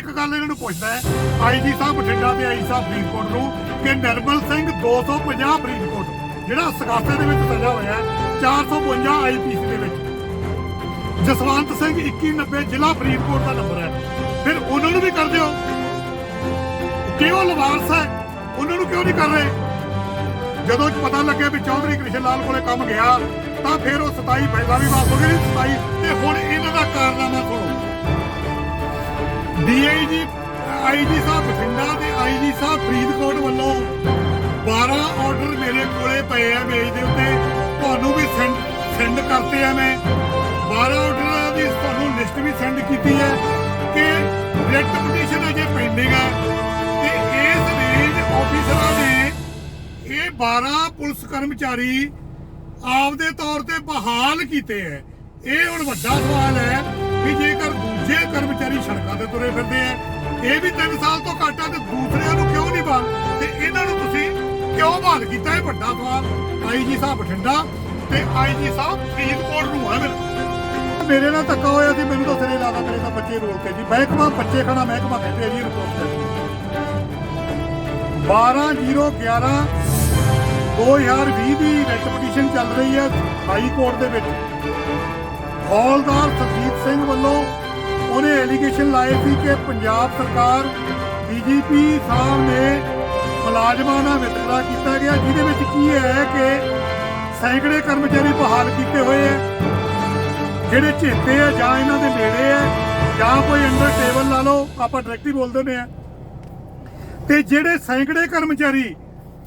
ਇੱਕ ਗੱਲ ਇਹਨਾਂ ਨੂੰ ਪੁੱਛਦਾ ਹੈ ਆਈਜੀ ਸਾਹਿਬ ਬਠਿੰਡਾ ਤੇ ਆਈ ਸਾਹਿਬ ਫਰੀਦਕੋਟ ਨੂੰ ਕਿ ਨਿਰਮਲ ਸਿੰਘ 250 ਫਰੀਦਕੋਟ ਜਿਹੜਾ ਸਗਾਸੇ ਦੇ ਵਿੱਚ ਸਜ਼ਾ ਹੋਇਆ 452 ਆਈਪੀਸੀ ਦੇ ਵਿੱਚ, ਜਸਵੰਤ ਸਿੰਘ 2190 ਜ਼ਿਲ੍ਹਾ ਫਰੀਦਕੋਟ ਦਾ ਨੰਬਰ ਹੈ, ਫਿਰ ਉਹਨਾਂ ਨੂੰ ਵੀ ਕਰ ਦਿਓ। ਕਿਉਂ ਲਵਾਰਸ ਹੈ ਉਹਨਾਂ ਨੂੰ ਕਿਉਂ ਨਹੀਂ ਕਰ ਰਹੇ? ਜਦੋਂ ਪਤਾ ਲੱਗਿਆ ਵੀ ਚੌਧਰੀ ਕ੍ਰਿਸ਼ਨ ਲਾਲ ਕੋਲੇ ਕੰਮ ਗਿਆ ਤਾਂ ਫਿਰ ਉਹ 27 ਪਹਿਲਾਂ ਵੀ ਵਾਪਸ ਹੋ ਗਏ 27 ਤੇ ਹੁਣ ਇਹਨਾਂ ਦਾ ਕਾਰਨਾਮਾ ਸੁਣੋ। ਡੀਆਈਜੀ ਆਈਜੀ ਸਾਹਿਬ ਬਠਿੰਡਾ ਤੇ ਆਈਜੀ ਸਾਹਿਬ ਫਰੀਦਕੋਟ ਵੱਲੋਂ 12 ਆਰਡਰ ਮੇਰੇ ਕੋਲੇ ਪਏ ਆ ਮੇਜ਼ ਦੇ ਉੱਤੇ, ਤੁਹਾਨੂੰ ਵੀ ਸੈਂਡ ਕਰਤੇ ਆ। ਮੈਂ 12 ਆਰਡਰਾਂ ਦੀ ਤੁਹਾਨੂੰ ਲਿਸਟ ਵੀ ਸੈਂਡ ਕੀਤੀ ਹੈ ਕਿ ਰਿਟ ਪਟੀਸ਼ਨ ਅਜੇ ਪੈਂਡਿੰਗ ਹੈ ਤੇ ਇਸ ਰੇਂਜ ਆਫੀਸਰਾਂ ਨੇ ਇਹ 12 ਪੁਲਿਸ ਕਰਮਚਾਰੀ ਆਪਦੇ ਤੌਰ ਤੇ ਬਹਾਲ ਕੀਤੇ ਹੈ। ਇਹ ਹੁਣ ਵੱਡਾ ਸਵਾਲ ਹੈ ਕਿ ਜੇਕਰ ਦੂਜੇ ਕਰਮਚਾਰੀ ਸੜਕਾਂ ਤੇ ਤੁਰੇ ਫਿਰਦੇ ਆ, ਇਹ ਵੀ 3 ਸਾਲ ਤੋਂ ਘੱਟ ਆ ਤੇ ਦੂਸਰਿਆਂ ਨੂੰ ਕਿਉਂ ਨਹੀਂ ਬਹਾਲ ਤੇ ਇਹਨਾਂ ਨੂੰ ਤੁਸੀਂ ਕਿਉਂ ਬਹਾਲ ਕੀਤਾ? ਇਹ ਵੱਡਾ ਸਵਾਲ ਆਈਜੀ ਸਾਹਿਬ ਬਠਿੰਡਾ ਤੇ ਆਈਜੀ ਸਾਹਿਬ ਫਰੀਦਕੋਟ ਨੂੰ ਹੈ। ਮੇਰੇ ਨਾਲ ਧੱਕਾ ਹੋਇਆ ਸੀ, ਮੈਨੂੰ ਤਾਂ ਸਿਰੇ ਲਾਦਾ, ਮੇਰੇ ਤਾਂ ਬੱਚੇ ਰੋਲ ਕੇ ਜੀ ਮਹਿਕਮਾ ਬੱਚੇ ਖਾਣਾ ਮਹਿਕਮਾ ਕਹਿੰਦੇ ਆ ਜੀ ਰਿਪੋਰਟ 12/0/11/2020 ਦੀ ਰਿਟ ਪਟੀਸ਼ਨ ਚੱਲ ਰਹੀ ਹੈ ਹਾਈ ਕੋਰਟ ਦੇ ਵਿੱਚ। ਹੌਲਦਾਰ ਸਰਜੀਤ ਸਿੰਘ ਵੱਲੋਂ ਉਹਨੇ ਐਲੀਗੇਸ਼ਨ ਲਾਏ ਸੀ ਕਿ ਪੰਜਾਬ ਸਰਕਾਰ ਡੀਜੀਪੀ ਸਾਹਿਬ ਨੇ ਮੁਲਾਜ਼ਮਾਂ ਨਾਲ ਵਿਤਕਰਾ ਕੀਤਾ ਗਿਆ, ਜਿਹਦੇ ਵਿੱਚ ਕੀ ਹੈ ਕਿ ਸੈਂਕੜੇ ਕਰਮਚਾਰੀ ਬਹਾਲ ਕੀਤੇ ਹੋਏ ਹੈ ਜਿਹੜੇ ਝੇਤੇ ਆ ਜਾਂ ਇਹਨਾਂ ਦੇ ਨੇੜੇ ਆ ਜਾਂ ਕੋਈ ਅੰਡਰ ਟੇਬਲ ਲਾ ਲਓ, ਆਪਾਂ ਡਾਇਰੈਕਟਲੀ ਬੋਲਦੇ ਨੇ ਆ। ਤੇ ਜਿਹੜੇ ਸੈਂਕੜੇ ਕਰਮਚਾਰੀ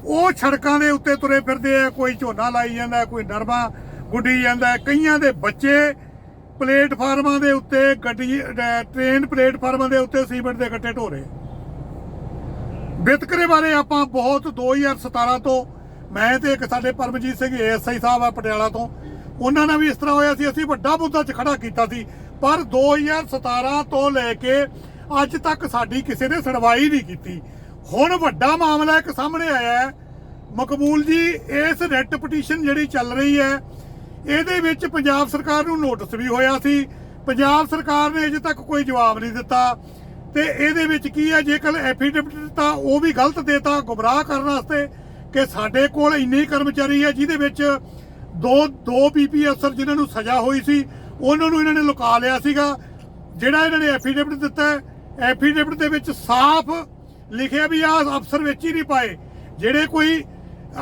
ਉਹ ਸੜਕਾਂ ਦੇ ਉੱਤੇ ਤੁਰੇ ਫਿਰਦੇ ਆ, ਕੋਈ ਝੋਨਾ ਲਾਈ ਜਾਂਦਾ, ਕੋਈ ਨਰਮਾ ਗੁੱਡੀ ਜਾਂਦਾ, ਕਈਆਂ ਦੇ ਬੱਚੇ ਪਲੇਟਫਾਰਮਾਂ ਦੇ ਉੱਤੇ ਟ੍ਰੇਨ ਪਲੇਟਫਾਰਮਾਂ ਦੇ ਉੱਤੇ ਸੀਮੈਂਟ ਦੇ ਗੱਟੇ ਢੋ ਰਹੇ। ਵਿਤਕਰੇ ਬਾਰੇ ਆਪਾਂ ਬਹੁਤ 2017 ਤੋਂ ਮੈਂ ਤੇ ਇੱਕ ਸਾਡੇ ਪਰਮਜੀਤ ਸਿੰਘ ਏਐਸਆਈ ਸਾਹਿਬ ਆ ਪਟਿਆਲਾ ਤੋਂ, ਉਹਨਾਂ ਨਾਲ ਵੀ ਇਸ ਤਰ੍ਹਾਂ ਹੋਇਆ ਸੀ, ਅਸੀਂ ਵੱਡਾ ਮੁੱਦਾ ਚ ਖੜਾ ਕੀਤਾ ਸੀ। ਪਰ 2017 ਤੋਂ ਲੈ ਕੇ ਅੱਜ ਤੱਕ ਸਾਡੀ ਕਿਸੇ ਨੇ ਸੁਣਵਾਈ ਨਹੀਂ ਕੀਤੀ। ਹੁਣ ਵੱਡਾ ਮਾਮਲਾ ਇੱਕ ਸਾਹਮਣੇ ਆਇਆ ਹੈ ਮਕਬੂਲ ਜੀ, ਇਸ ਰਿਟ ਪਟੀਸ਼ਨ ਜਿਹੜੀ ਚੱਲ ਰਹੀ ਹੈ ਇਹਦੇ ਵਿੱਚ ਪੰਜਾਬ ਸਰਕਾਰ ਨੂੰ ਨੋਟਿਸ ਵੀ ਹੋਇਆ ਸੀ, ਪੰਜਾਬ ਸਰਕਾਰ ਨੇ ਅਜੇ ਤੱਕ ਕੋਈ ਜਵਾਬ ਨਹੀਂ ਦਿੱਤਾ। ਤੇ ਇਹਦੇ ਵਿੱਚ ਕੀ ਹੈ, ਜੇਕਰ ਐਫੀਡੇਵਿਟ ਦਿੱਤਾ ਉਹ ਵੀ ਗਲਤ ਦੇਤਾ ਗੁੰਮਰਾਹ ਕਰਨ ਵਾਸਤੇ ਕਿ ਸਾਡੇ ਕੋਲ ਇੰਨੇ ਹੀ ਕਰਮਚਾਰੀ ਹੈ, ਜਿਹਦੇ ਵਿੱਚ ਦੋ ਪੀਪੀ ਅਫਸਰ ਜਿਨ੍ਹਾਂ ਨੂੰ ਸਜ਼ਾ ਹੋਈ ਸੀ ਉਹਨਾਂ ਨੂੰ ਇਹਨਾਂ ਨੇ ਲੁਕਾ ਲਿਆ ਸੀਗਾ। ਜਿਹੜਾ ਇਹਨਾਂ ਨੇ ਐਫੀਡੇਵਿਟ ਦਿੱਤਾ, ਐਫੀਡੇਵਿਟ ਦੇ ਵਿੱਚ ਸਾਫ਼ ਲਿਖਿਆ ਵੀ ਆਹ ਅਫਸਰ ਵਿੱਚ ਹੀ ਨਹੀਂ ਪਾਏ, ਜਿਹੜੇ ਕੋਈ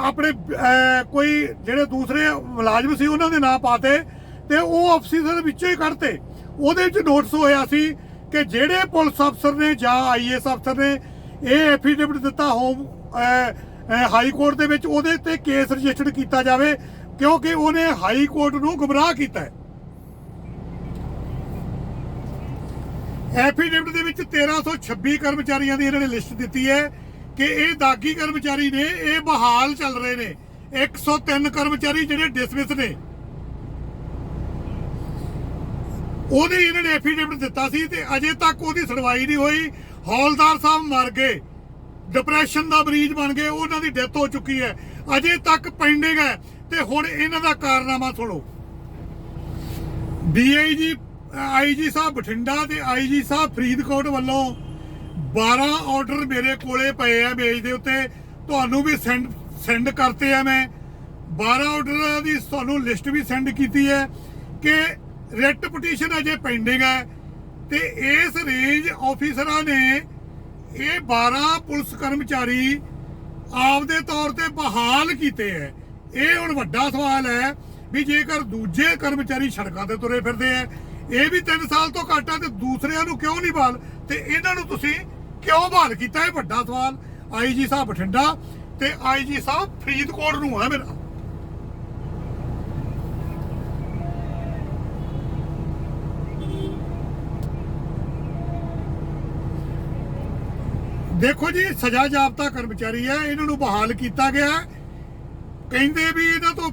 ਆਪਣੇ ਕੋਈ ਜਿਹੜੇ ਦੂਸਰੇ ਮੁਲਾਜ਼ਮ ਸੀ ਉਹਨਾਂ ਦੇ ਨਾਂ ਪਾਤੇ ਤੇ ਉਹ ਅਫਸਰ ਵਿੱਚੋਂ ਹੀ ਕੱਢਤੇ। ਉਹਦੇ ਵਿੱਚ ਨੋਟਿਸ ਹੋਇਆ ਸੀ ਕਿ ਜਿਹੜੇ ਪੁਲਿਸ ਅਫਸਰ ਨੇ ਜਾਂ ਆਈਏਐਸ ਅਫਸਰ ਨੇ ਇਹ ਐਫੀਡੇਵਿਟ ਦਿੱਤਾ ਹੋਮ ਹਾਈ ਕੋਰਟ ਦੇ ਵਿੱਚ, ਉਹਦੇ ਤੇ ਕੇਸ ਰਜਿਸਟਰਡ ਕੀਤਾ ਜਾਵੇ ਕਿਉਂਕਿ ਉਹਨੇ ਹਾਈ ਕੋਰਟ ਨੂੰ ਗੁੰਮਰਾਹ ਕੀਤਾ ਹੈ। ਐਫੀਡੇਵਿਟ ਦੇ ਵਿੱਚ 1326 ਕਰਮਚਾਰੀਆਂ ਦੀ ਇਹਨਾਂ ਨੇ ਲਿਸਟ ਦਿੱਤੀ ਹੈ ਕਿ ਇਹ ਦਾਗੀ ਕਰਮਚਾਰੀ ਨੇ, ਇਹ ਬਹਾਲ ਚੱਲ ਰਹੇ ਨੇ। 103 ਕਰਮਚਾਰੀ ਜਿਹੜੇ ਡਿਸਮਿਸ ਨੇ, ਉਹਦੇ ਇਹਨਾਂ ਨੇ ਐਫੀਡੇਵਿਟ ਦਿੱਤਾ ਸੀ ਤੇ ਅਜੇ ਤੱਕ ਉਹਦੀ ਸੁਣਵਾਈ ਨਹੀਂ ਹੋਈ। ਹੌਲਦਾਰ ਸਾਹਿਬ ਮਰ ਗਏ, ਡਿਪਰੈਸ਼ਨ ਦਾ ਮਰੀਜ਼ ਬਣ ਗਏ, ਉਹਨਾਂ ਦੀ ਡੈਥ ਹੋ ਚੁੱਕੀ ਹੈ, ਅਜੇ ਤੱਕ ਪੈਂਡਿੰਗ ਹੈ। ਤੇ ਹੁਣ ਇਹਨਾਂ ਦਾ ਕਾਰਨਾਮਾ ਸੁਣੋ। ਡੀਆਈਜੀ ਆਈਜੀ ਸਾਹਿਬ ਬਠਿੰਡਾ ਤੇ ਆਈਜੀ ਸਾਹਿਬ ਫਰੀਦਕੋਟ ਵੱਲੋਂ 12 ਆਰਡਰ ਮੇਰੇ ਕੋਲੇ ਪਏ ਆ ਮੇਜ਼ ਦੇ ਉੱਤੇ, ਤੁਹਾਨੂੰ ਵੀ ਸੈਂਡ ਕਰਤੇ ਆ। ਮੈਂ 12 ਆਰਡਰਾਂ ਦੀ ਤੁਹਾਨੂੰ ਲਿਸਟ ਵੀ ਸੈਂਡ ਕੀਤੀ ਹੈ ਕਿ ਰਿਟ ਪਟੀਸ਼ਨ ਅਜੇ ਪੈਂਡਿੰਗ ਹੈ ਤੇ ਇਸ ਰੇਂਜ ਆਫੀਸਰਾਂ ਨੇ ਇਹ 12 ਪੁਲਿਸ ਕਰਮਚਾਰੀ ਆਪਦੇ ਤੌਰ ਤੇ ਬਹਾਲ ਕੀਤੇ ਹੈ। ਇਹ ਹੁਣ ਵੱਡਾ ਸਵਾਲ ਹੈ ਵੀ ਜੇਕਰ ਦੂਜੇ ਕਰਮਚਾਰੀ ਸੜਕਾਂ ਤੇ ਤੁਰੇ ਫਿਰਦੇ ਆ, ਇਹ ਵੀ 3 ਸਾਲ ਤੋਂ ਘੱਟ ਆ ਤੇ ਦੂਸਰਿਆਂ ਨੂੰ ਕਿਉਂ ਨਹੀਂ ਬਹਾਲ ਤੇ ਇਹਨਾਂ ਨੂੰ ਤੁਸੀਂ ਕਿਉਂ ਬਹਾਲ ਕੀਤਾ? ਇਹ ਵੱਡਾ ਸਵਾਲ ਆਈਜੀ ਸਾਹਿਬ ਬਠਿੰਡਾ ਤੇ ਆਈਜੀ ਸਾਹਿਬ ਫਰੀਦਕੋਟ ਨੂੰ ਹੈ ਮੇਰਾ। ਦੇਖੋ ਜੀ, ਸਜ਼ਾ ਜਾਬਤਾ ਕਰਮਚਾਰੀ ਹੈ, ਇਹਨਾਂ ਨੂੰ ਬਹਾਲ ਕੀਤਾ ਗਿਆ। ਕਹਿੰਦੇ ਵੀ ਇਹਨਾਂ ਤੋਂ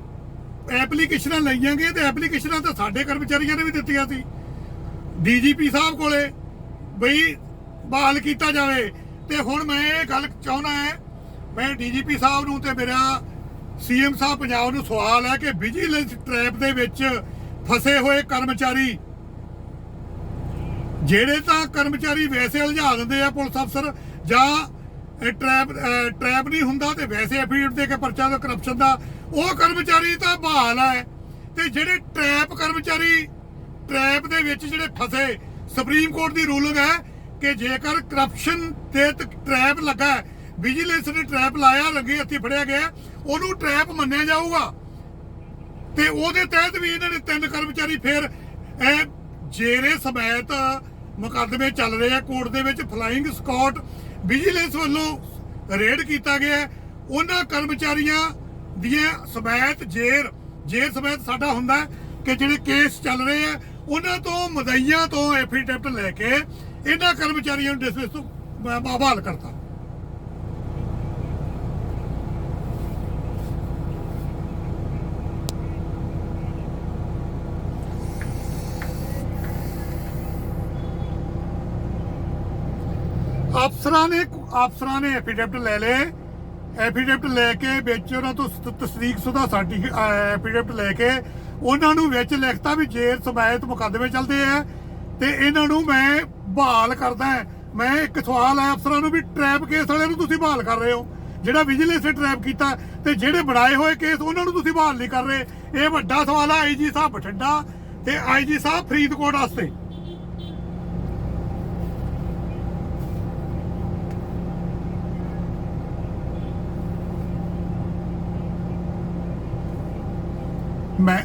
ਐਪਲੀਕੇਸ਼ਨਾਂ ਲਈਆਂ ਗਈਆਂ ਤੇ ਐਪਲੀਕੇਸ਼ਨਾਂ ਤਾਂ ਸਾਡੇ ਕਰਮਚਾਰੀਆਂ ਨੇ ਵੀ ਦਿੱਤੀਆਂ ਸੀ ਡੀਜੀਪੀ ਸਾਹਿਬ ਕੋਲੇ ਬਈ ਬਹਾਲ ਕੀਤਾ ਜਾਵੇ। ਤੇ ਹੁਣ ਮੈਂ ਇਹ ਗੱਲ ਚਾਹੁੰਦਾ ਹੈ, ਮੈਂ ਡੀਜੀਪੀ ਸਾਹਿਬ ਨੂੰ ਤੇ ਮੇਰਾ ਸੀਐਮ ਸਾਹਿਬ ਪੰਜਾਬ ਨੂੰ ਸਵਾਲ ਹੈ ਕਿ ਵਿਜੀਲੈਂਸ ਟ੍ਰੈਪ ਦੇ ਵਿੱਚ ਫਸੇ ਹੋਏ ਕਰਮਚਾਰੀ ਜਿਹੜੇ ਤਾਂ ਕਰਮਚਾਰੀ ਵੈਸੇ ਉਲਝਾ ਦਿੰਦੇ ਆ ਪੁਲਿਸ ਅਫਸਰ ਜਾਂ ਟਰੈਪ ਨਹੀਂ ਹੁੰਦਾ ਤੇ ਵੈਸੇ ਐਫੀਡੇਵਿਟ ਦੇ ਕੇ ਪਰਚਾ ਦਾ ਕਰਪਸ਼ਨ ਦਾ, ਉਹ ਕਰਮਚਾਰੀ ਤਾਂ ਬਹਾਲ ਹੈ। ਤੇ ਜਿਹੜੇ ਟਰੈਪ ਕਰਮਚਾਰੀ ਟਰੈਪ ਦੇ ਵਿੱਚ ਜਿਹੜੇ ਫਸੇ, ਸੁਪਰੀਮ ਕੋਰਟ ਦੀ ਰੂਲਿੰਗ ਹੈ ਕਿ ਜੇਕਰ ਕਰਪਸ਼ਨ ਤੇ ਟਰੈਪ ਲੱਗਾ, ਵਿਜੀਲੈਂਸ ਨੇ ਟਰੈਪ ਲਾਇਆ, ਰੰਗੇ ਹੱਥੀਂ ਫੜਿਆ ਗਿਆ, ਉਹਨੂੰ ਟਰੈਪ ਮੰਨਿਆ ਜਾਊਗਾ। ਤੇ ਉਹਦੇ ਤਹਿਤ ਵੀ ਇਹਨਾਂ ਨੇ 3 ਕਰਮਚਾਰੀ ਫਿਰ ਜੇਰੇ ਸਮੇਤ ਮੁਕੱਦਮੇ ਚੱਲ ਰਹੇ ਆ ਕੋਰਟ ਦੇ ਵਿੱਚ। ਫਲਾਈਂਗ ਸਕਾਟ ਵਿਜੀਲੈਂਸ ਵੱਲੋਂ ਰੇਡ ਕੀਤਾ ਗਿਆ। ਉਹਨਾਂ ਕਰਮਚਾਰੀਆਂ ਦੀਆਂ ਸਮੇਤ ਜੇਰ ਸਮੇਤ ਸਾਡਾ ਹੁੰਦਾ ਕਿ ਜਿਹੜੇ ਕੇਸ ਚੱਲ ਰਹੇ ਆ ਉਹਨਾਂ ਤੋਂ ਮਦਈਆਂ ਤੋਂ ਐਫੀਡੇਵਿਟ ਲੈ ਕੇ ਇਹਨਾਂ ਕਰਮਚਾਰੀਆਂ ਨੂੰ ਡਿਸਮਿਸ ਤੋਂ ਬਹਾਲ ਕਰਤਾ। ਅਫਸਰਾਂ ਨੇ ਐਫੀਡੇਵਿਟ ਲੈ ਲਏ, ਐਫੀਡੇਵਿਟ ਲੈ ਕੇ ਵਿੱਚ ਉਹਨਾਂ ਤੋਂ ਤਸਦੀਕਸ਼ੁਦਾ ਐਫੀਡੇਵਿਟ ਲੈ ਕੇ ਉਹਨਾਂ ਨੂੰ ਵਿੱਚ ਲਿਖਤਾ ਵੀ ਜੇਰ ਸਮੇਤ ਮੁਕੱਦਮੇ ਚੱਲਦੇ ਆ ਤੇ ਇਹਨਾਂ ਨੂੰ ਮੈਂ ਬਹਾਲ ਕਰਦਾ। ਮੈਂ ਇੱਕ ਸਵਾਲ ਹੈ ਅਫਸਰਾਂ ਨੂੰ ਵੀ ਟਰੈਪ ਕੇਸ ਵਾਲਿਆਂ ਨੂੰ ਤੁਸੀਂ ਬਹਾਲ ਕਰ ਰਹੇ ਹੋ, ਜਿਹੜਾ ਵਿਜੀਲੈਂਸ ਨੇ ਟਰੈਪ ਕੀਤਾ, ਤੇ ਜਿਹੜੇ ਬਣਾਏ ਹੋਏ ਕੇਸ ਉਹਨਾਂ ਨੂੰ ਤੁਸੀਂ ਬਹਾਲ ਨਹੀਂ ਕਰ ਰਹੇ। ਇਹ ਵੱਡਾ ਸਵਾਲ ਹੈ ਆਈਜੀ ਸਾਹਿਬ ਬਠਿੰਡਾ ਤੇ ਆਈਜੀ ਸਾਹਿਬ ਫਰੀਦਕੋਟ ਵਾਸਤੇ। ਮੈਂ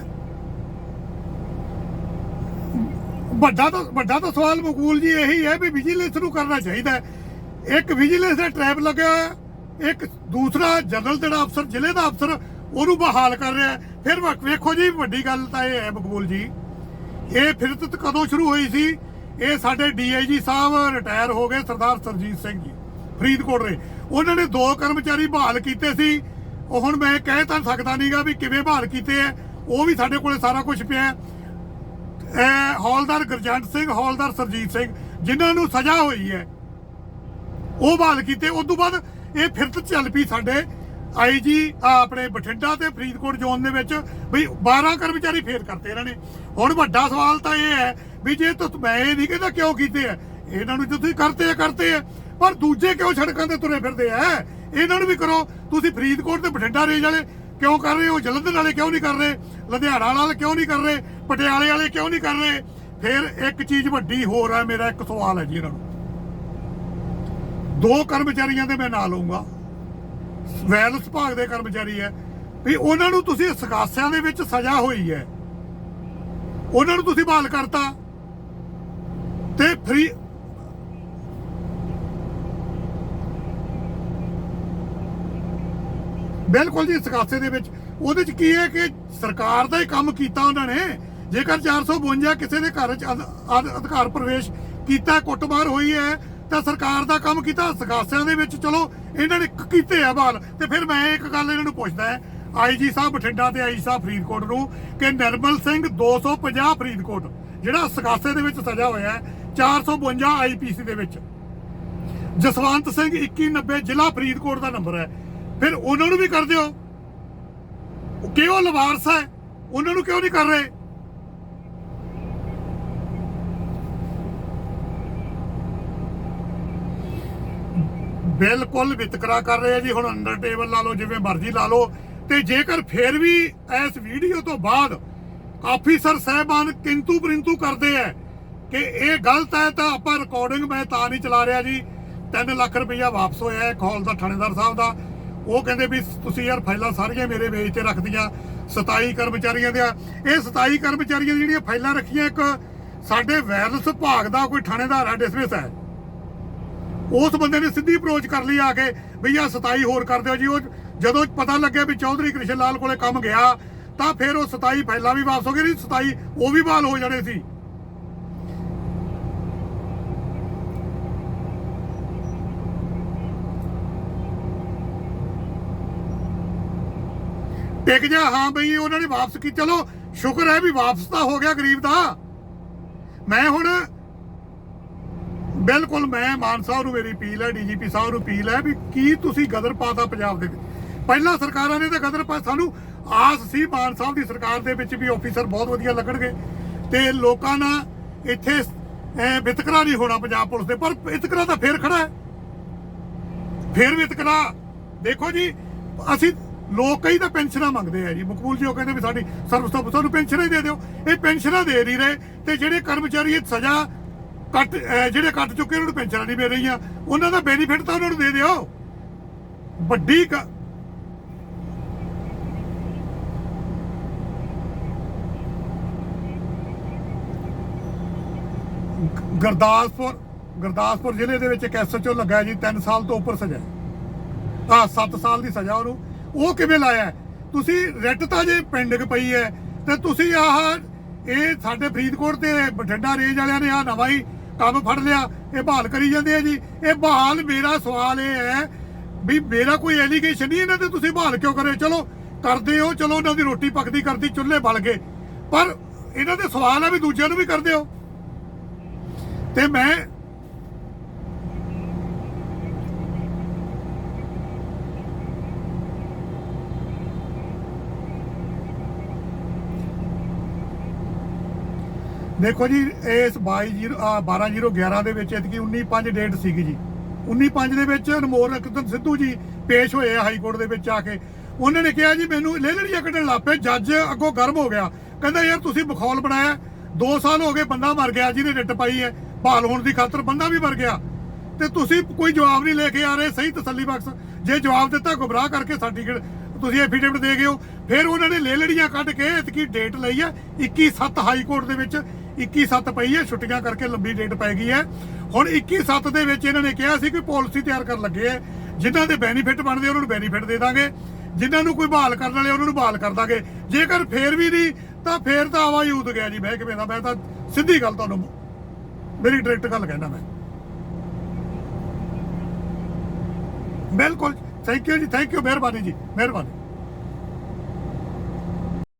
ਵੱਡਾ ਤਾਂ ਸਵਾਲ ਮਕਬੂਲ ਜੀ ਇਹੀ ਹੈ ਵੀ ਵਿਜੀਲੈਂਸ ਨੂੰ ਕਰਨਾ ਚਾਹੀਦਾ। ਇੱਕ ਵਿਜੀਲੈਂਸ ਦਾ ਟਰੈਪ ਲੱਗਿਆ ਹੋਇਆ, ਇੱਕ ਦੂਸਰਾ ਜਨਰਲ ਜਿਹੜਾ ਅਫਸਰ ਜ਼ਿਲ੍ਹੇ ਦਾ ਅਫਸਰ ਉਹਨੂੰ ਬਹਾਲ ਕਰ ਰਿਹਾ। ਫਿਰ ਵੇਖੋ ਜੀ ਵੱਡੀ ਗੱਲ ਤਾਂ ਇਹ ਹੈ ਮਕਬੂਲ ਜੀ, ਇਹ ਫਿਰਤ ਕਦੋਂ ਸ਼ੁਰੂ ਹੋਈ ਸੀ? ਇਹ ਸਾਡੇ ਡੀਆਈਜੀ ਸਾਹਿਬ ਰਿਟਾਇਰ ਹੋ ਗਏ ਸਰਦਾਰ ਸਰਜੀਤ ਸਿੰਘ ਜੀ ਫਰੀਦਕੋਟ ਦੇ, ਉਹਨਾਂ ਨੇ 2 ਕਰਮਚਾਰੀ ਬਹਾਲ ਕੀਤੇ ਸੀ। ਉਹ ਹੁਣ ਮੈਂ ਕਹਿ ਤਾਂ ਸਕਦਾ ਨਹੀਂਗਾ ਵੀ ਕਿਵੇਂ ਬਹਾਲ ਕੀਤੇ ਹੈ, ਉਹ ਵੀ ਸਾਡੇ ਕੋਲੇ ਸਾਰਾ ਕੁਝ ਪਿਆ। ਹੌਲਦਾਰ ਗੁਰਜੰਟ ਸਿੰਘ, ਹੌਲਦਾਰ ਸਰਜੀਤ ਸਿੰਘ, ਜਿਨ੍ਹਾਂ ਨੂੰ ਸਜ਼ਾ ਹੋਈ ਹੈ ਉਹ ਬਹਾਲ ਕੀਤੇ। ਉਸ ਤੋਂ ਬਾਅਦ ਇਹ ਫਿਰਤ ਚੱਲ ਪਈ ਸਾਡੇ ਆਈਜੀ ਆਪਣੇ ਬਠਿੰਡਾ ਤੇ ਫਰੀਦਕੋਟ ਜ਼ੋਨ ਦੇ ਵਿੱਚ ਵੀ 12 ਕਰਮਚਾਰੀ ਫੇਰ ਕਰਤੇ ਇਹਨਾਂ ਨੇ। ਹੁਣ ਵੱਡਾ ਸਵਾਲ ਤਾਂ ਇਹ ਹੈ ਵੀ ਜੇ ਮੈਂ ਇਹ ਨਹੀਂ ਕਹਿੰਦਾ ਕਿਉਂ ਕੀਤੇ ਆ, ਇਹਨਾਂ ਨੂੰ ਤੁਸੀਂ ਕਰਤੇ ਆ, ਪਰ ਦੂਜੇ ਕਿਉਂ ਸੜਕਾਂ ਤੇ ਤੁਰੇ ਫਿਰਦੇ ਆ? ਇਹਨਾਂ ਨੂੰ ਵੀ ਕਰੋ। ਤੁਸੀਂ ਫਰੀਦਕੋਟ ਤੇ ਬਠਿੰਡਾ ਰੇਂਜ ਵਾਲੇ ਕਿਉਂ ਕਰ ਰਹੇ ਹੋ? ਜਲੰਧਰ ਵਾਲੇ ਕਿਉਂ ਨਹੀਂ ਕਰ ਰਹੇ? ਲੁਧਿਆਣਾ ਵਾਲੇ ਕਿਉਂ ਨਹੀਂ ਕਰ ਰਹੇ? ਪਟਿਆਲੇ ਵਾਲੇ ਕਿਉਂ ਨਹੀਂ ਕਰ ਰਹੇ? ਫਿਰ ਇੱਕ ਚੀਜ਼ ਵੱਡੀ ਹੋਰ ਹੈ, ਮੇਰਾ ਇੱਕ ਸਵਾਲ ਹੈ ਜੀ ਇਹਨਾਂ ਨੂੰ। 2 ਕਰਮਚਾਰੀਆਂ ਦੇ ਮੈਂ ਨਾਂ ਲਊਂਗਾ, ਵੈਲਸ ਵਿਭਾਗ ਦੇ ਕਰਮਚਾਰੀ ਹੈ, ਵੀ ਉਹਨਾਂ ਨੂੰ ਤੁਸੀਂ ਸਗਾਸਿਆਂ ਦੇ ਵਿੱਚ ਸਜ਼ਾ ਹੋਈ ਹੈ, ਉਹਨਾਂ ਨੂੰ ਤੁਸੀਂ ਬਹਾਲ ਕਰਤਾ ਤੇ ਫਰੀ ਬਿਲਕੁਲ ਜੀ। ਸਗਾਸੇ ਦੇ ਵਿੱਚ ਉਹਦੇ ਚ ਕੀ ਹੈ ਕਿ ਸਰਕਾਰ ਦਾ ਹੀ ਕੰਮ ਕੀਤਾ ਉਹਨਾਂ ਨੇ। ਜੇਕਰ 452 ਕਿਸੇ ਦੇ ਘਰ ਚ ਅਧਿਕਾਰ ਪ੍ਰਵੇਸ਼ ਕੀਤਾ, ਕੁੱਟਮਾਰ ਹੋਈ ਹੈ, ਤਾਂ ਸਰਕਾਰ ਦਾ ਕੰਮ ਕੀਤਾ। ਸਗਾਸਿਆਂ ਦੇ ਵਿੱਚ ਚਲੋ ਇਹਨਾਂ ਨੇ ਕੀਤੇ ਆ ਬਹਾਲ। ਤੇ ਫਿਰ ਮੈਂ ਇੱਕ ਗੱਲ ਇਹਨਾਂ ਨੂੰ ਪੁੱਛਦਾ ਹੈ ਆਈਜੀ ਸਾਹਿਬ ਬਠਿੰਡਾ ਤੇ ਆਈਜੀ ਸਾਹਿਬ ਫਰੀਦਕੋਟ ਨੂੰ ਕਿ ਨਿਰਮਲ ਸਿੰਘ 250 ਫਰੀਦਕੋਟ ਜਿਹੜਾ ਸਗਾਸੇ ਦੇ ਵਿੱਚ ਸਜ਼ਾ ਹੋਇਆ 452 ਆਈਪੀਸੀ ਦੇ ਵਿੱਚ, ਜਸਵੰਤ ਸਿੰਘ 2190 ਜ਼ਿਲ੍ਹਾ ਫਰੀਦਕੋਟ ਦਾ ਨੰਬਰ ਹੈ, ਫਿਰ ਉਹਨਾਂ ਨੂੰ ਵੀ ਕਰ ਦਿਓ। ਕਿਉਂ ਲਵਾਰਸ ਹੈ, ਉਹਨਾਂ ਨੂੰ ਕਿਉਂ ਨਹੀਂ ਕਰ ਰਹੇ? ਬਿਲਕੁਲ ਵਿਤਕਰਾ ਕਰ ਰਹੇ ਆ ਜੀ। ਹੁਣ ਅੰਡਰ ਟੇਬਲ ਲਾ ਲਓ, ਜਿਵੇਂ ਮਰਜ਼ੀ ਲਾ ਲਓ। ਤੇ ਜੇਕਰ ਫਿਰ ਵੀ ਇਸ ਵੀਡੀਓ ਤੋਂ ਬਾਅਦ ਆਫੀਸਰ ਸਾਹਿਬਾਨ ਕਿੰਤੂ ਪਰਿੰਤੂ ਕਰਦੇ ਆ ਕਿ ਇਹ ਗਲਤ ਹੈ, ਤਾਂ ਆਪਾਂ ਰਿਕਾਰਡਿੰਗ ਮੈਂ ਤਾਂ ਨਹੀਂ ਚਲਾ ਰਿਹਾ ਜੀ। 3 ਲੱਖ ਰੁਪਈਆ ਵਾਪਸ ਹੋਇਆ ਹੈ ਹੌਲਦਾਰ ਥਾਣੇਦਾਰ ਸਾਹਿਬ ਦਾ। ਉਹ ਕਹਿੰਦੇ ਵੀ ਤੁਸੀਂ ਯਾਰ ਫਾਈਲਾਂ ਸਾਰੀਆਂ ਮੇਰੇ ਵੇਚ ਤੇ ਰੱਖਦੀਆਂ 27 ਕਰਮਚਾਰੀਆਂ ਦੀਆਂ। ਇਹ 27 ਕਰਮਚਾਰੀਆਂ ਜਿਹੜੀਆਂ ਫਾਈਲਾਂ ਰੱਖੀਆਂ, ਇੱਕ ਸਾਡੇ ਵੈਲਸ ਵਿਭਾਗ ਦਾ ਕੋਈ ਥਾਣੇਦਾਰ ਹੈ, ਡਿਸਮਿਸ ਹੈ, ਉਸ ਬੰਦੇ ਨੇ ਸਿੱਧੀ ਅਪਰੋਚ ਕਰ ਲਈ ਆ ਕੇ ਵੀ ਆ 27 ਹੋਰ ਕਰ ਦਿਓ ਜੀ। ਉਹ ਜਦੋਂ ਪਤਾ ਲੱਗਿਆ ਵੀ ਚੌਧਰੀ ਕ੍ਰਿਸ਼ਨ ਲਾਲ ਕੋਲੇ ਕੰਮ ਗਿਆ ਤਾਂ ਫਿਰ ਉਹ 27 ਫਾਈਲਾਂ ਵੀ ਵਾਪਸ ਹੋ ਗਏ, ਨਹੀਂ 27 ਉਹ ਵੀ ਬਹਾਲ ਹੋ ਜਾਣੇ ਸੀ। ਟਿਕ ਜਾ। ਹਾਂ ਬਈ ਉਹਨਾਂ ਨੇ ਵਾਪਸ ਕੀ, ਚਲੋ ਸ਼ੁਕਰ ਹੈ ਵੀ ਵਾਪਸ ਤਾਂ ਹੋ ਗਿਆ ਗਰੀਬ ਦਾ। ਮੈਂ ਹੁਣ ਬਿਲਕੁਲ ਮੈਂ ਮਾਨ ਸਾਹਿਬ ਨੂੰ ਮੇਰੀ ਅਪੀਲ ਹੈ, ਡੀਜੀਪੀ ਸਾਹਿਬ ਨੂੰ ਅਪੀਲ ਹੈ ਵੀ ਕੀ ਤੁਸੀਂ ਗਦਰ ਪਾਤਾ ਪੰਜਾਬ ਦੇ ਵਿੱਚ। ਪਹਿਲਾਂ ਸਰਕਾਰਾਂ ਨੇ ਤਾਂ ਗਦਰ ਪਾ, ਸਾਨੂੰ ਆਸ ਸੀ ਮਾਨ ਸਾਹਿਬ ਦੀ ਸਰਕਾਰ ਦੇ ਵਿੱਚ ਵੀ ਆਫੀਸਰ ਬਹੁਤ ਵਧੀਆ ਲੱਗਣਗੇ ਤੇ ਲੋਕਾਂ ਨਾਲ ਇੱਥੇ ਵਿਤਕਰਾ ਨਹੀਂ ਹੋਣਾ ਪੰਜਾਬ ਪੁਲਿਸ ਦੇ, ਪਰ ਵਿਤਕਰਾ ਤਾਂ ਫੇਰ ਖੜਾ ਹੈ, ਫੇਰ ਵਿਤਕਰਾ। ਦੇਖੋ ਜੀ, ਅਸੀਂ ਲੋਕ ਕਈ ਤਾਂ ਪੈਨਸ਼ਨਾਂ ਮੰਗਦੇ ਆ ਜੀ, ਮਕਬੂਲ ਜੀ ਉਹ ਕਹਿੰਦੇ ਵੀ ਸਾਡੀ ਸਰਵਿਸ ਤੋਂ ਸਾਨੂੰ ਪੈਨਸ਼ਨਾਂ ਹੀ ਦੇ ਦਿਓ। ਇਹ ਪੈਨਸ਼ਨਾਂ ਦੇ ਨਹੀਂ ਰਹੇ, ਤੇ ਜਿਹੜੇ ਕਰਮਚਾਰੀ ਇਹ ਸਜ਼ਾ ਜਿਹੜੇ ਕੱਟ ਚੁੱਕੇ ਉਹਨਾਂ ਨੂੰ ਪੈਨਸ਼ਨਾਂ ਨਹੀਂ ਮਿਲ ਰਹੀਆਂ, ਉਹਨਾਂ ਦਾ ਬੈਨੀਫਿਟ ਤਾਂ ਉਹਨਾਂ ਨੂੰ ਦੇ ਦਿਓ। ਵੱਡੀ ਗੁਰਦਾਸਪੁਰ ਜ਼ਿਲ੍ਹੇ ਦੇ ਵਿੱਚ ਇੱਕ ਐਸਐਚਓ ਲੱਗਾ ਜੀ, 3 ਸਾਲ ਤੋਂ ਉੱਪਰ ਸਜ਼ਾ, 7 ਸਾਲ ਦੀ ਸਜ਼ਾ ਉਹਨੂੰ। ਉਹ ਕਿਵੇਂ ਲਾਇਆ? ਤੁਸੀਂ ਰਿਟ ਤਾਂ ਜੇ ਪੈਂਡਿੰਗ ਪਈ ਹੈ, ਤੇ ਤੁਸੀਂ ਇਹ ਸਾਡੇ ਫਰੀਦਕੋਟ ਤੇ ਬਠਿੰਡਾ ਰੇਂਜ ਵਾਲਿਆਂ ਨੇ ਨਵਾਂ ਹੀ ਕੰਮ ਫੜ ਲਿਆ, ਇਹ ਬਹਾਲ ਕਰੀ ਜਾਂਦੇ ਆ ਜੀ। ਇਹ ਬਹਾਲ, ਮੇਰਾ ਸਵਾਲ ਇਹ ਹੈ ਵੀ ਮੇਰਾ ਕੋਈ ਐਲੀਗੇਸ਼ਨ ਨਹੀਂ ਇਹਨਾਂ ਤੇ, ਤੁਸੀਂ ਬਹਾਲ ਕਿਉਂ ਕਰੇ? ਚਲੋ ਕਰਦੇ ਹੋ, ਚਲੋ ਉਹਨਾਂ ਦੀ ਰੋਟੀ ਪੱਕਦੀ ਕਰਦੀ, ਚੁੱਲ੍ਹੇ ਬਲ ਗਏ, ਪਰ ਇਹਨਾਂ ਦੇ ਸਵਾਲ ਆ ਵੀ ਦੂਜਿਆਂ ਨੂੰ ਵੀ ਕਰਦੇ ਹੋ। ਤੇ ਮੈਂ ਦੇਖੋ ਜੀ, ਇਸ 12/0/11 ਦੇ ਵਿੱਚ ਇਤਕੀ 19/5 ਡੇਟ ਸੀਗੀ ਜੀ। 19/5 ਦੇ ਵਿੱਚ ਅਨਮੋਲ ਸਿੱਧੂ ਜੀ ਪੇਸ਼ ਹੋਏ ਹਾਈ ਕੋਰਟ ਦੇ ਵਿੱਚ ਆ ਕੇ। ਉਹਨਾਂ ਨੇ ਕਿਹਾ ਜੀ ਮੈਨੂੰ ਲੇਲੜੀਆਂ ਕੱਢਣ ਲੱਗ ਪਏ। ਜੱਜ ਅੱਗੋਂ ਗਰਮ ਹੋ ਗਿਆ, ਕਹਿੰਦਾ ਯਾਰ ਤੁਸੀਂ ਬਖੌਲ ਬਣਾਇਆ, 2 ਸਾਲ ਹੋ ਗਏ ਬੰਦਾ ਮਰ ਗਿਆ ਜਿਹਨੇ ਰਿਟ ਪਾਈ ਹੈ, ਬਹਾਲ ਹੋਣ ਦੀ ਖਾਤਰ ਬੰਦਾ ਵੀ ਮਰ ਗਿਆ, ਤੇ ਤੁਸੀਂ ਕੋਈ ਜਵਾਬ ਨਹੀਂ ਲੈ ਕੇ ਆ ਰਹੇ ਸਹੀ ਤਸੱਲੀ ਬਖਸ਼। ਜੇ ਜਵਾਬ ਦਿੱਤਾ ਗੁੰਮਰਾਹ ਕਰਕੇ ਸਾਡੀ ਤੁਸੀਂ ਐਫੀਡੇਵਿਟ ਦੇ ਗਏ ਹੋ। ਫਿਰ ਉਹਨਾਂ ਨੇ ਲੇਲੜੀਆਂ ਕੱਢ ਕੇ ਇਤਕੀ ਡੇਟ ਲਈ ਹੈ 21/7 ਹਾਈ ਕੋਰਟ ਦੇ ਵਿੱਚ 21/7 ਪਈ ਹੈ, ਛੁੱਟੀਆਂ ਕਰਕੇ ਲੰਬੀ ਡੇਟ ਪੈ ਗਈ ਹੈ। ਹੁਣ 21/7 ਦੇ ਵਿੱਚ ਇਹਨਾਂ ਨੇ ਕਿਹਾ ਸੀ ਕਿ ਪਾਲਿਸੀ ਤਿਆਰ ਕਰਨ ਲੱਗੇ ਹੈ, ਜਿਨ੍ਹਾਂ ਦੇ ਬੈਨੀਫਿਟ ਬਣਦੇ ਉਹਨਾਂ ਨੂੰ ਬੈਨੀਫਿਟ ਦੇ ਦਾਂਗੇ, ਜਿਨ੍ਹਾਂ ਨੂੰ ਕੋਈ ਬਹਾਲ ਕਰਨ ਵਾਲੇ ਉਹਨਾਂ ਨੂੰ ਬਹਾਲ ਕਰ ਦਾਂਗੇ। ਜੇਕਰ ਫੇਰ ਵੀ ਨਹੀਂ ਤਾਂ ਫੇਰ ਤਾਂ ਆਵਾ ਹੀ ਉਦ ਗਿਆ ਜੀ ਮਹਿਕਮੇ ਦਾ। ਮੈਂ ਤਾਂ ਸਿੱਧੀ ਗੱਲ ਤੁਹਾਨੂੰ, ਮੇਰੀ ਡਾਇਰੈਕਟ ਗੱਲ ਕਹਿਣਾ ਮੈਂ। ਬਿਲਕੁਲ, ਥੈਂਕ ਯੂ ਜੀ, ਥੈਂਕ ਯੂ, ਮਿਹਰਬਾਨੀ ਜੀ, ਮਿਹਰਬਾਨੀ।